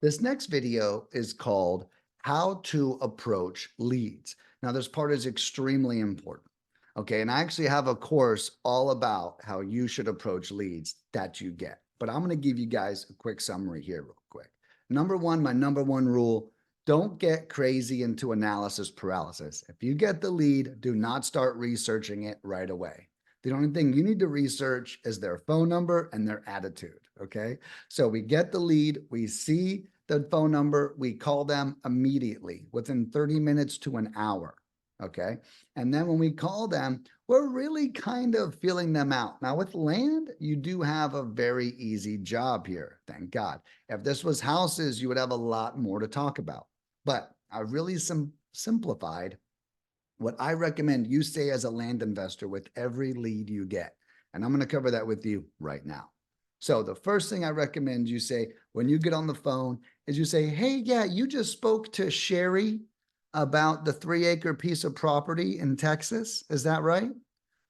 This next video is called How to Approach Leads. Now, this part is extremely important. Okay. And I actually have a course all about how you should approach leads that you get. But I'm going to give you guys a quick summary here, real quick. Number one, my number one rule, don't get crazy into analysis paralysis. If you get the lead, do not start researching it right away. The only thing you need to research is their phone number and their attitude. Okay. So we get the lead, we see the phone number, we call them immediately within 30 minutes to an hour. Okay. And then when we call them, we're really kind of feeling them out. Now, with land, you do have a very easy job here. Thank God. If this was houses, you would have a lot more to talk about. But I really simplified what I recommend you say as a land investor with every lead you get. And I'm going to cover that with you right now. So the first thing I recommend you say when you get on the phone is you say, hey, yeah, you just spoke to Sherry about the 3-acre piece of property in Texas. Is that right?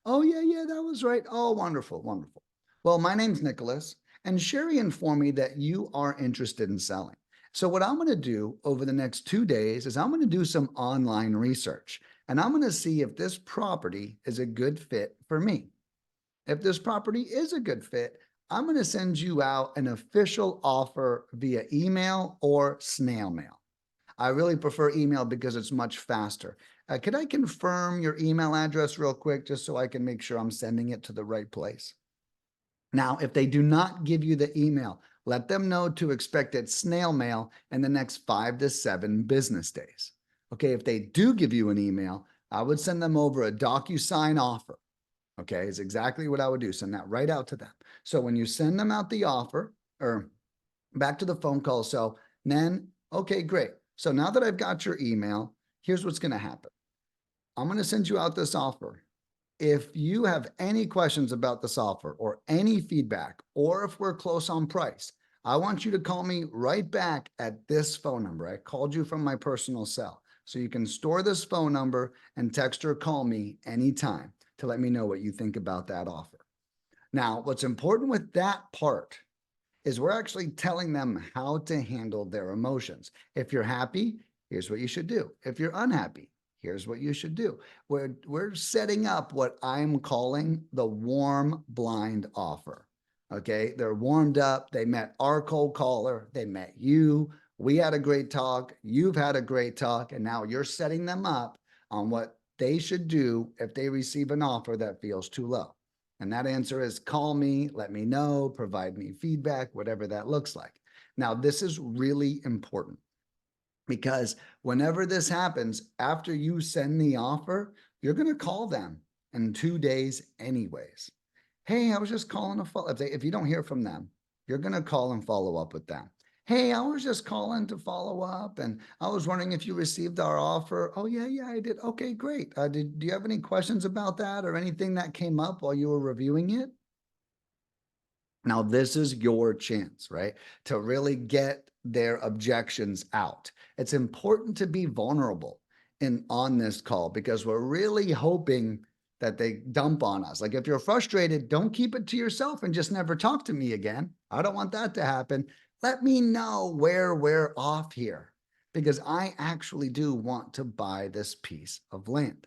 Oh, yeah, that was right. Oh, wonderful, wonderful. Well, my name's Nicholas, and Sherry informed me that you are interested in selling. So what I'm going to do over the next 2 days is I'm going to do some online research, and I'm going to see if this property is a good fit for me. If this property is a good fit, I'm going to send you out an official offer via email or snail mail. I really prefer email because it's much faster. Could I confirm your email address real quick, just so I can make sure I'm sending it to the right place? Now, if they do not give you the email, let them know to expect it snail mail in the next 5 to 7 business days. Okay, if they do give you an email, I would send them over a DocuSign offer. Okay, is exactly what I would do. Send that right out to them. So when you send them out the offer or back to the phone call, so then, okay, great. So now that I've got your email, here's what's going to happen. I'm going to send you out this offer. If you have any questions about this offer or any feedback, or if we're close on price, I want you to call me right back at this phone number. I called you from my personal cell. So you can store this phone number and text or call me anytime to let me know what you think about that offer. Now, what's important with that part is we're actually telling them how to handle their emotions. If you're happy, here's what you should do. If you're unhappy, here's what you should do. We're setting up what I'm calling the warm blind offer. Okay, they're warmed up. They met our cold caller. They met you. We had a great talk. You've had a great talk. And now you're setting them up on what they should do if they receive an offer that feels too low. And that answer is call me, let me know, provide me feedback, whatever that looks like. Now, this is really important because whenever this happens, after you send the offer, you're going to call them in 2 days anyways. Hey, I was just calling to follow. If you don't hear from them, you're going to call and follow up with them. Hey, I was just calling to follow up, and I was wondering if you received our offer. Oh, yeah, I did. Okay, great. Do you have any questions about that or anything that came up while you were reviewing it? Now, this is your chance, right, to really get their objections out. It's important to be vulnerable on this call because we're really hoping that they dump on us. Like if you're frustrated, don't keep it to yourself and just never talk to me again. I don't want that to happen. Let me know where we're off here because I actually do want to buy this piece of land.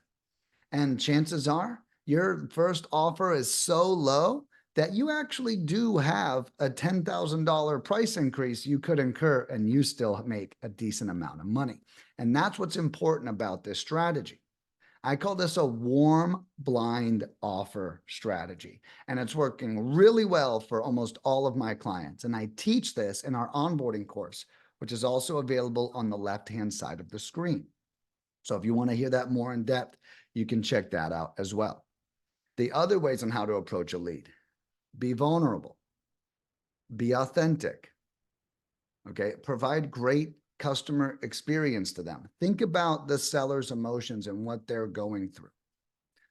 And chances are your first offer is so low that you actually do have a $10,000 price increase you could incur and you still make a decent amount of money. And that's what's important about this strategy. I call this a warm blind offer strategy, and it's working really well for almost all of my clients. And I teach this in our onboarding course, which is also available on the left-hand side of the screen. So if you want to hear that more in depth, you can check that out as well. The other ways on how to approach a lead: be vulnerable, be authentic, okay? Provide great customer experience to them. Think about the seller's emotions and what they're going through.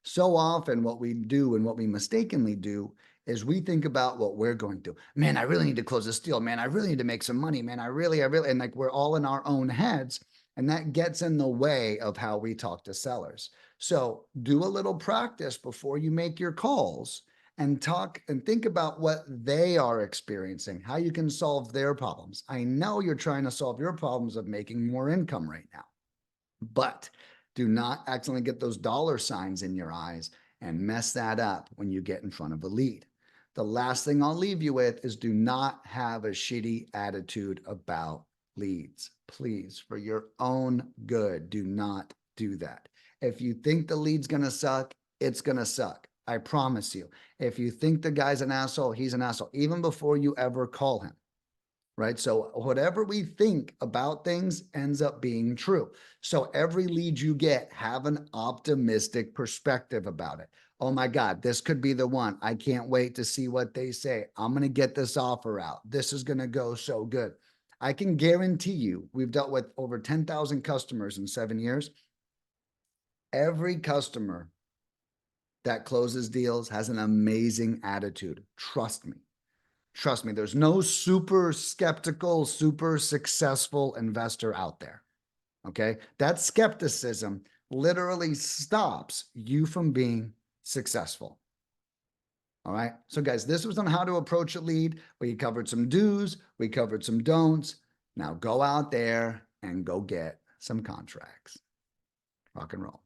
So often what we do and what we mistakenly do is we think about what we're going through. Man, I really need to close this deal. Man, I really need to make some money. Man, I really, and like we're all in our own heads. And that gets in the way of how we talk to sellers. So do a little practice before you make your calls and talk and think about what they are experiencing, how you can solve their problems. I know you're trying to solve your problems of making more income right now, but do not accidentally get those dollar signs in your eyes and mess that up when you get in front of a lead. The last thing I'll leave you with is do not have a shitty attitude about leads. Please, for your own good, do not do that. If you think the lead's going to suck, it's going to suck. I promise you. If you think the guy's an asshole, he's an asshole, even before you ever call him. Right? So whatever we think about things ends up being true. So every lead you get, have an optimistic perspective about it. Oh my God, this could be the one. I can't wait to see what they say. I'm going to get this offer out. This is going to go so good. I can guarantee you, we've dealt with over 10,000 customers in 7 years. Every customer that closes deals has an amazing attitude. Trust me. Trust me, there's no super skeptical, super successful investor out there. Okay. That skepticism literally stops you from being successful. All right. So, guys, this was on how to approach a lead. We covered some do's, we covered some don'ts. Now go out there and go get some contracts. Rock and roll.